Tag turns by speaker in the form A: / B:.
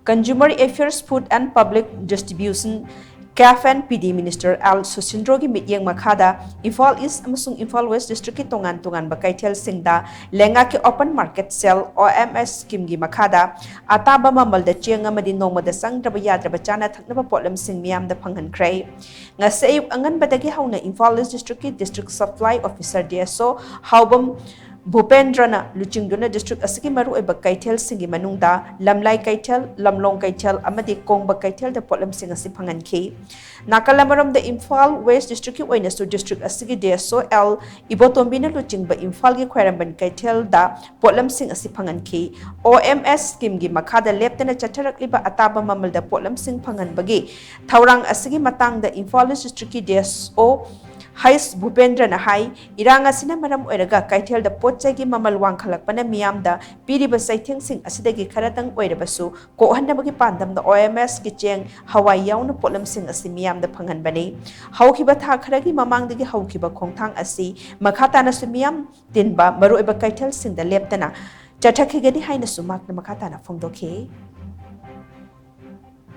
A: Consumer Affairs, Food and Public Distribution CAF and PD Minister SUSHINDRO की meeting मखादा Imphal East अमसुंग Imphal West district की तोंगान कैथेल सिंगदा लेंगाक की open market sale OMS scheme की मखादा अताबा ममल दा चेंग अमदी नोंगमदा चंगद्राबा याद्राबा चाना थकनबा पोटलम सिंग मियाम दा phanghankhre ngase ayuk anganbadagi hauna Imphal East district की district supply officer DSO Haobam भूपेंद्रना लुचिंगदुना डिस्ट्रिक्ट असगी मरु एबा कैथेल सिंगी मनुंगदा लमलाई कैथेल लमलोंग कैथेल अमदी कोंगबा कैथेल दा पोटलम सिंग असि phanghankhre नाकालमरम द इम्फाल वेस्ट डिस्ट्रिक्ट की ओइनसु डिस्ट्रिक्ट असगी DSO L इबोतोंबिना लुचिंगबा इम्फाल की ख्वाइरंबन कैथेल दा पोटलम सिंग असि phanghankhre OMS स्कीम की मखादा लेप्तना चथरकलिबा अताबा ममल दा पोटलम सिंग phanghanbagi थौरांग असगी मतंग दा इम्फाल डिस्ट्रिक्ट की DSO हाइस भूपेंद्र हाई इरांग मरम ओइरगा कैथेल द पोचै की ममल वांखलकपना मियाम दा पीरिबा सैथेंग सिंग असिदगी खरतंग ओइरबसु कोहन्नबगी पांदम द OMS की चेंग हवाई याउन पोटलम सिंग असि मियाम द phanghanbani हौखिबा था खरगी ममांगदगी हौखिबा खोंथांग असि मखाताना सु मियाम तिनबा मरुइबा कैथेल सिंग द लेप्तना चथखिगनी हाइनसु माकना मखाताना फोंदोखे।